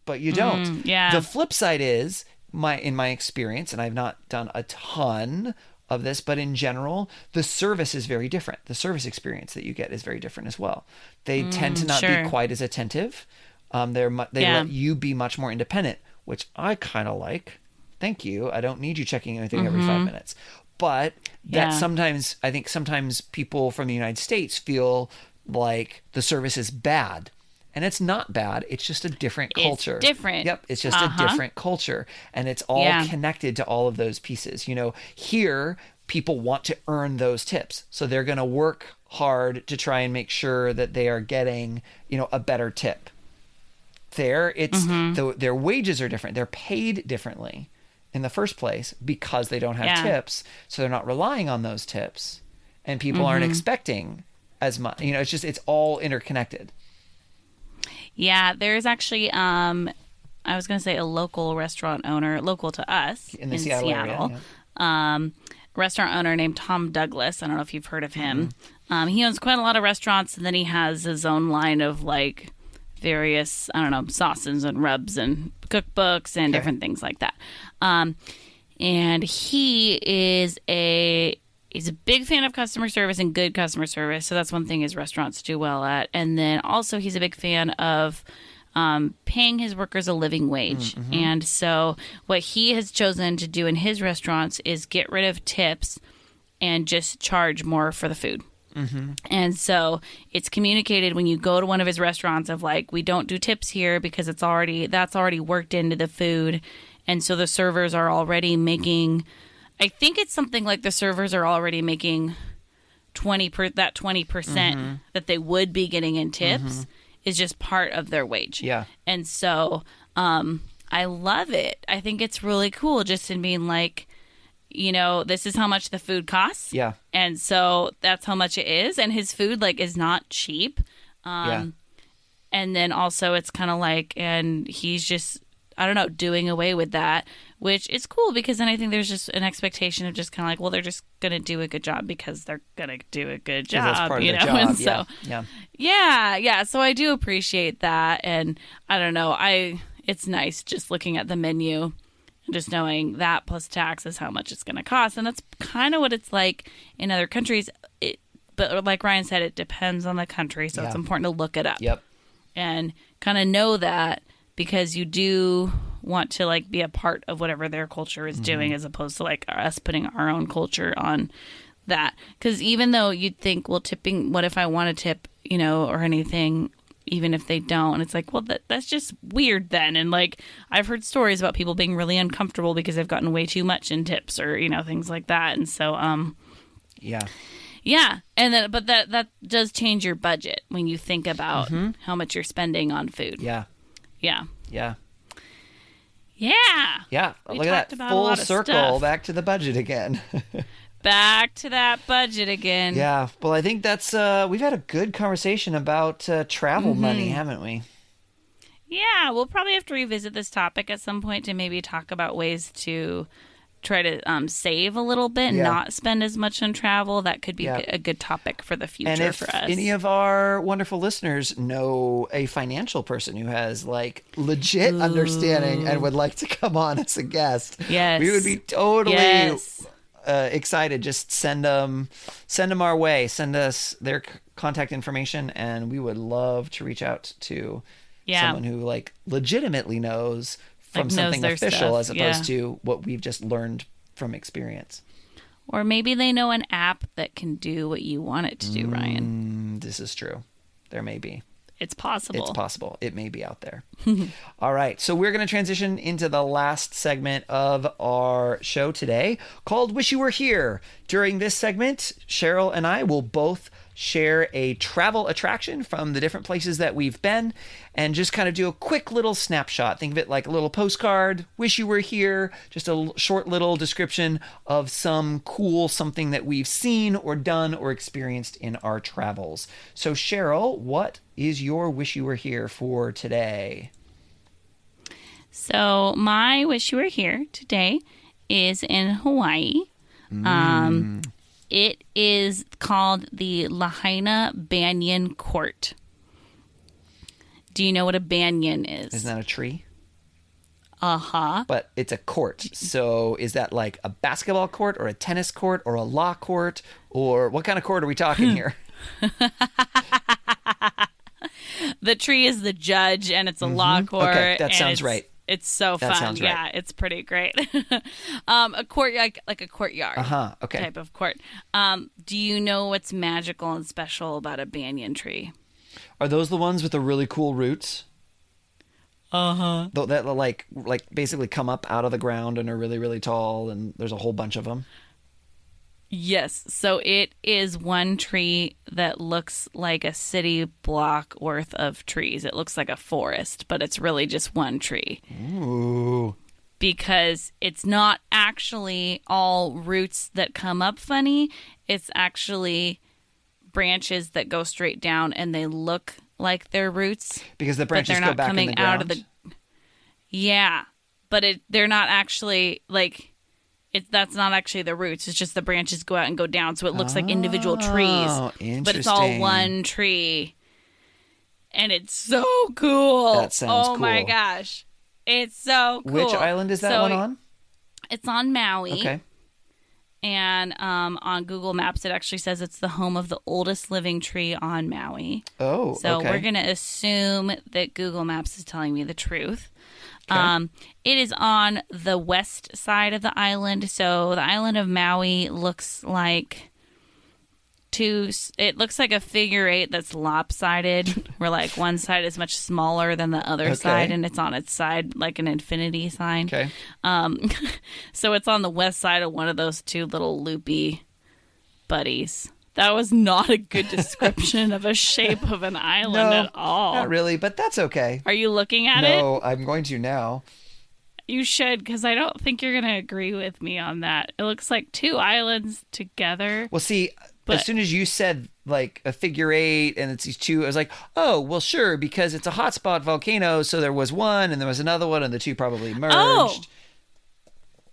But you don't. Yeah. The flip side is, in my experience, and I've not done a ton of this, but in general, the service is very different. The service experience that you get is very different as well. They tend to not be quite as attentive. They let you be much more independent, which I kind of like. Thank you. I don't need you checking anything every 5 minutes. But that sometimes, I think sometimes people from the United States feel like the service is bad. And it's not bad. It's just a different culture. It's different. Yep. It's just a different culture. And it's all connected to all of those pieces. Here, people want to earn those tips. So they're going to work hard to try and make sure that they are getting, a better tip. There, it's their wages are different. They're paid differently in the first place because they don't have tips. So they're not relying on those tips. And people aren't expecting as much. It's all interconnected. Yeah, there's actually, I was going to say a local restaurant owner, local to us in Seattle. Area, restaurant owner named Tom Douglas. I don't know if you've heard of him. He owns quite a lot of restaurants, and then he has his own line of various, sauces and rubs and cookbooks and different things like that. And he is he's a big fan of customer service and good customer service. So that's one thing his restaurants do well at. And then also he's a big fan of paying his workers a living wage. And so what he has chosen to do in his restaurants is get rid of tips and just charge more for the food. And so it's communicated when you go to one of his restaurants of we don't do tips here because that's already worked into the food. And so the servers are already making... I think it's something like the servers are already making 20% that they would be getting in tips is just part of their wage. Yeah. And so I love it. I think it's really cool just in being this is how much the food costs. Yeah. And so that's how much it is. And his food, like, is not cheap. Yeah. And then also it's kind of like, and he's just, I don't know, doing away with that, which is cool because then I think there's just an expectation of just kind of like, well, they're just going to do a good job because they're going to do a good 'Cause job, that's part of their And job. so, Yeah. So I do appreciate that. And I don't know, it's nice just looking at the menu and just knowing that plus tax is how much it's going to cost. And that's kind of what it's like in other countries. But like Ryan said, it depends on the country. So it's important to look it up. Yep. And kind of know that because you do want to like be a part of whatever their culture is doing as opposed to like us putting our own culture on that. Because even though you'd think, well, tipping, what if I want to tip, or anything, even if they don't, it's like, well, that's just weird then. And like, I've heard stories about people being really uncomfortable because they've gotten way too much in tips or, things like that. And so, Yeah. yeah, and then but that does change your budget when you think about how much you're spending on food. Yeah. Yeah. Yeah. Yeah. Yeah. We Look talked at that about a full lot of circle stuff. back to the budget again. Back to that budget again. Yeah. Well, I think that's we've had a good conversation about travel money, haven't we? Yeah, we'll probably have to revisit this topic at some point to maybe talk about ways to try to save a little bit and Yeah. not spend as much on travel. That could be Yeah. a good topic for the future And if for us. any of our wonderful listeners know a financial person who has like legit understanding and would like to come on as a guest, Yes. we would be totally Yes. excited. Just send them our way. Send us their contact information, and we would love to reach out to someone who like legitimately knows from Like, knows something their official stuff. as opposed to what we've just learned from experience. Or maybe they know an app that can do what you want it to do, Ryan. This is true. There may be. It's possible. It's possible. It may be out there. All right. So we're going to transition into the last segment of our show today called Wish You Were Here. During this segment, Cheryl and I will both share a travel attraction from the different places that we've been and just kind of do a quick little snapshot. Think of it like a little postcard. Wish you were here. Just a short little description of some cool something that we've seen or done or experienced in our travels. So Cheryl, what is your wish you were here for today? So my wish you were here today is in Hawaii. It is called the Lahaina Banyan Court. Do you know what a banyan is? Isn't that a tree? Uh-huh. But it's a court. So is that like a basketball court or a tennis court or a law court? Or what kind of court are we talking here? The tree is the judge, and it's a law court. Okay, that and sounds right. It's so That fun. sounds right. Yeah, it's pretty great. A court, like a courtyard Okay. type of court. Do you know what's magical and special about a banyan tree? Are those the ones with the really cool roots? Uh-huh. That like basically come up out of the ground and are really, really tall, and there's a whole bunch of them? Yes. So it is one tree that looks like a city block worth of trees. It looks like a forest, but it's really just one tree. Ooh. Because it's not actually all roots that come up funny. It's actually branches that go straight down and they look like they're roots. Because the But branches they're go not back coming in the out ground? of the. Yeah. But they're not actually like. That's not actually the roots. It's just the branches go out and go down. So it looks like individual trees. But it's all interesting. one tree. And it's so cool. That sounds Oh my cool. gosh. It's so cool. Which island is that So one on? It's on Maui. Okay. And on Google Maps, it actually says it's the home of the oldest living tree on Maui. Oh, So okay. we're going to assume that Google Maps is telling me the truth. Okay. It is on the west side of the island. So the island of Maui looks like it looks like a figure eight that's lopsided, where like one side is much smaller than the other Okay. side, and it's on its side like an infinity sign. Okay. So it's on the west side of one of those two little loopy buddies. That was not a good description of a shape of an island No, at all. not really, but that's okay. Are you looking at it? No, I'm going to now. you should, because I don't think you're going to agree with me on that. It looks like two islands together. Well, see, But- as soon as you said like a figure eight and it's these two, I was like, oh, well, sure, because it's a hotspot volcano. So there was one and there was another one and the two probably merged. Oh.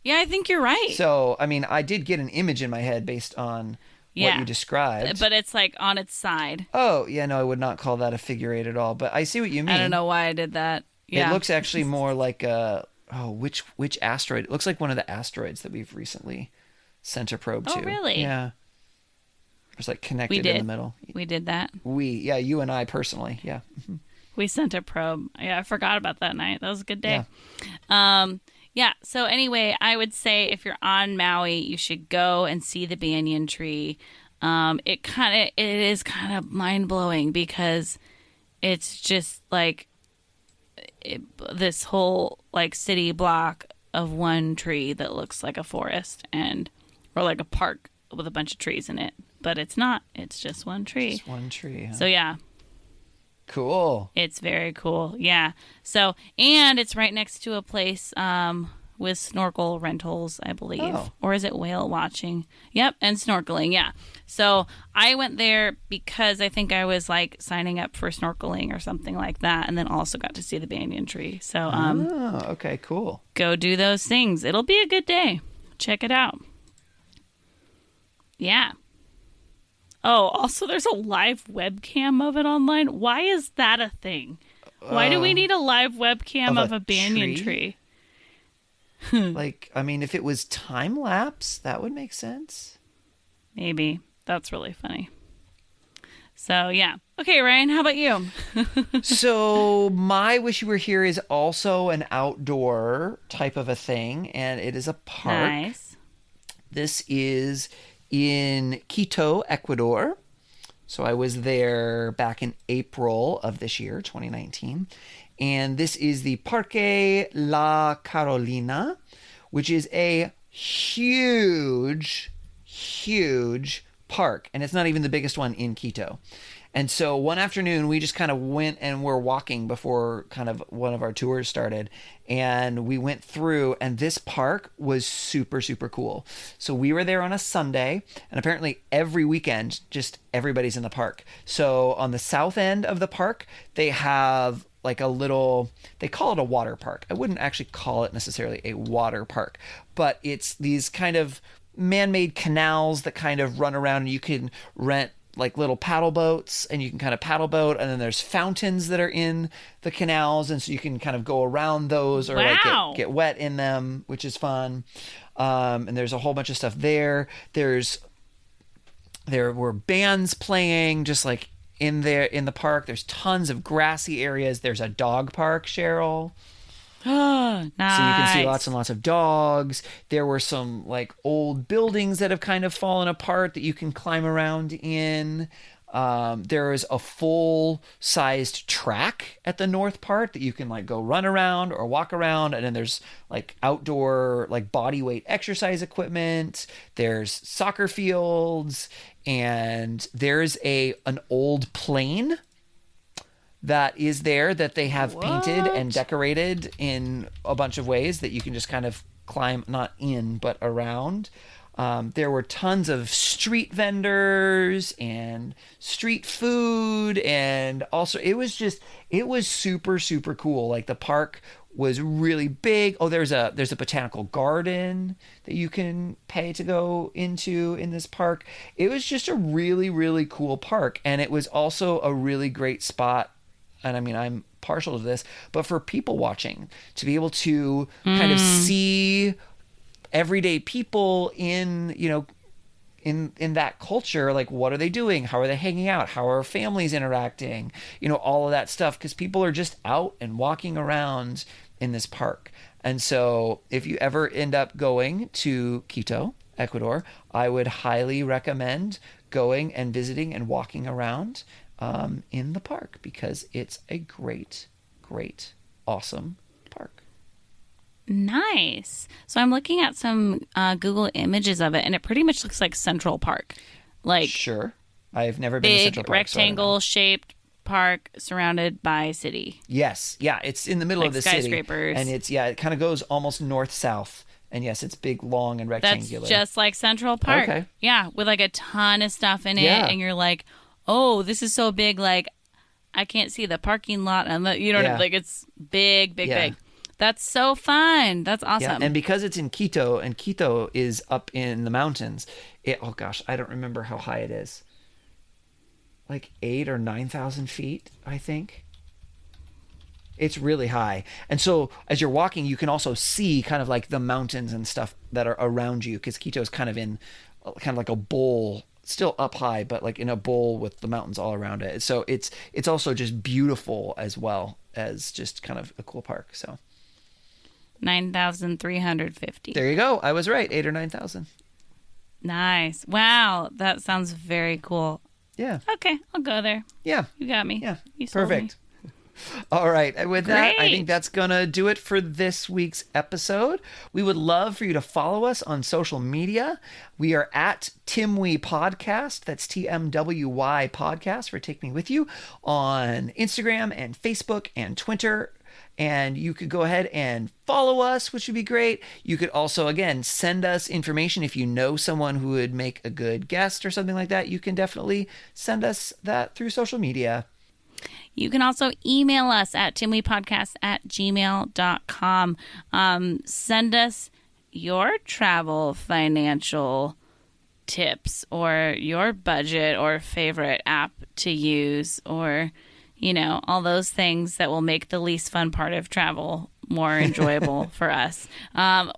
Yeah, I think you're right. So, I mean, I did get an image in my head based on what Yeah. you described. But it's like on its side. Oh, yeah, no, I would not call that a figure eight at all. But I see what you mean. I don't know why I did that. Yeah. It looks actually more like which asteroid? It looks like one of the asteroids that we've recently sent a probe Oh, to. really? Yeah. It's like connected We in did. the middle. We did that. Yeah, you and I personally, yeah. We sent a probe. Yeah, I forgot about that night. That was a good day. Yeah. So anyway, I would say if you're on Maui, you should go and see the banyan tree. It is kind of mind blowing because it's just like this whole like city block of one tree that looks like a forest or like a park with a bunch of trees in it, but it's not. It's just one tree. Just one tree. Huh? So yeah. Cool. It's very cool. Yeah. So, and it's right next to a place with snorkel rentals, I believe. Oh. Or is it whale watching? Yep. And snorkeling. Yeah. So I went there because I think I was like signing up for snorkeling or something like that. And then also got to see the banyan tree. So Oh, okay, cool. go do those things. It'll be a good day. Check it out. Yeah. Oh, also there's a live webcam of it online. Why is that a thing? Why do we need a live webcam of of a a banyan tree? tree? Like, I mean, if it was time lapse, that would make sense. Maybe. That's really funny. So, yeah. Okay, Ryan, how about you? So my Wish You Were Here is also an outdoor type of a thing, and it is a park. Nice. This is in Quito, Ecuador. So I was there back in April of this year, 2019. And this is the Parque La Carolina, which is a huge park. And it's not even the biggest one in Quito. And so one afternoon, we just kind of went and were walking before kind of one of our tours started. And we went through, and this park was super, super cool. So we were there on a Sunday, and apparently every weekend, just everybody's in the park. So on the south end of the park, they have like a little, they call it a water park. I wouldn't actually call it necessarily a water park, but it's these kind of man-made canals that kind of run around, and you can rent like little paddle boats, and you can kind of paddle boat, and then there's fountains that are in the canals, and so you can kind of go around those or Wow. like get wet in them, which is fun. And there's a whole bunch of stuff there. There were bands playing just like in the park. There's tons of grassy areas. There's a dog park, Cheryl. Nice. So you can see lots and lots of dogs. There were some like old buildings that have kind of fallen apart that you can climb around in. There is a full-sized track at the north part that you can like go run around or walk around, and then there's like outdoor like body weight exercise equipment. There's soccer fields, and there's an old plane that is there that they have painted and decorated in a bunch of ways that you can just kind of climb, not in, but around. There were tons of street vendors and street food, and also it was super, super cool. Like the park was really big. Oh, there's a botanical garden that you can pay to go into in this park. It was just a really, really cool park, and it was also a really great spot. And I mean, I'm partial to this, but for people watching, to be able to kind of see everyday people in that culture, like what are they doing? How are they hanging out? How are families interacting? All of that stuff, because people are just out and walking around in this park. And so if you ever end up going to Quito, Ecuador, I would highly recommend going and visiting and walking around in the park, because it's a great, great, awesome park. Nice. So I'm looking at some Google images of it, and it pretty much looks like Central Park. Like Sure. I've never been to big Central Park. rectangle shaped park surrounded by city. Yes. Yeah. It's in the middle Like of the city. skyscrapers. And it kind of goes almost north-south. And yes, it's big, long, and That's rectangular. just like Central Park. Okay. Yeah, with like a ton of stuff in it. Yeah. And you're like, oh, this is so big. Like, I can't see the parking lot. And you know what I Yeah. mean? Like, it's big, big, Yeah. big. That's so fun. That's awesome. Yeah, and because it's in Quito, and Quito is up in the mountains, oh gosh, I don't remember how high it is. Like 8,000 or 9,000 feet, I think. It's really high. And so as you're walking, you can also see kind of like the mountains and stuff that are around you, because Quito is kind of like a bowl, still up high, but like in a bowl with the mountains all around it. So it's also just beautiful as well as just kind of a cool park. So 9,350. there you go. I was right. 8,000 or 9,000. Nice. Wow. That sounds very cool. Yeah. Okay. I'll go there. Yeah. You got me. Yeah. You sold Perfect. me. All right. And with that, I Great. think that's going to do it for this week's episode. We would love for you to follow us on social media. We are at Timwy Podcast. That's TMWY Podcast for Take Me With You on Instagram and Facebook and Twitter. And you could go ahead and follow us, which would be great. You could also, again, send us information if you know someone who would make a good guest or something like that. You can definitely send us that through social media. You can also email us at timwepodcast@gmail.com. Send us your travel financial tips or your budget or favorite app to use, or, you know, all those things that will make the least fun part of travel more enjoyable for us.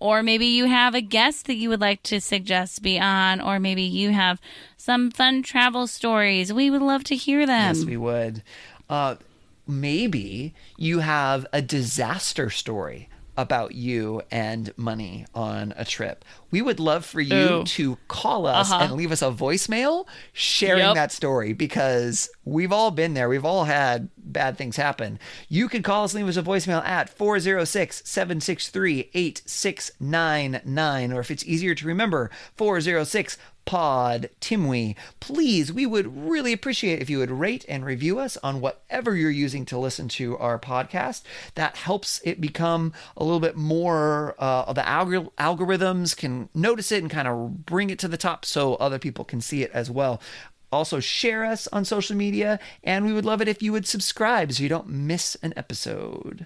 Or maybe you have a guest that you would like to suggest be on, or maybe you have some fun travel stories. We would love to hear them. Yes, we would. Maybe you have a disaster story about you and money on a trip. We would love for you Ooh. to call us and leave us a voicemail sharing Yep. that story, because we've all been there. We've all had bad things happen. You can call us and leave us a voicemail at 406-763-8699, or if it's easier to remember, 406 Pod Timwy. Please, we would really appreciate if you would rate and review us on whatever you're using to listen to our podcast. That helps it become a little bit more, the algorithms can notice it and kind of bring it to the top so other people can see it as well. Also, share us on social media, and we would love it if you would subscribe so you don't miss an episode.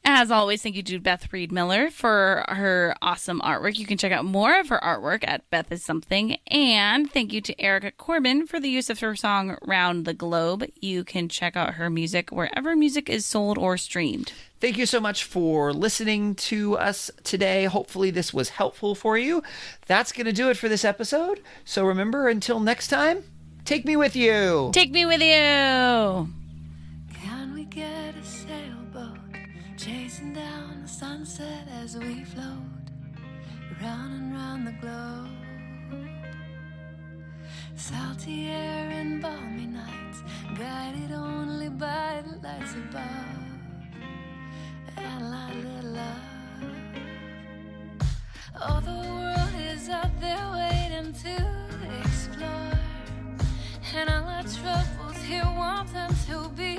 As always, thank you to Beth Reed Miller for her awesome artwork. You can check out more of her artwork at Beth Is Something. And thank you to Erica Corbin for the use of her song Round the Globe. You can check out her music wherever music is sold or streamed. Thank you so much for listening to us today. Hopefully this was helpful for you. That's going to do it for this episode. So remember, until next time, take me with you. Take me with you. Can we get a sailboat chasing down the sunset as we float round and round the globe? Salty air and balmy nights, guided only by the lights above, and light little love. Oh, the world is out there waiting to explore, and all our troubles here wanting to be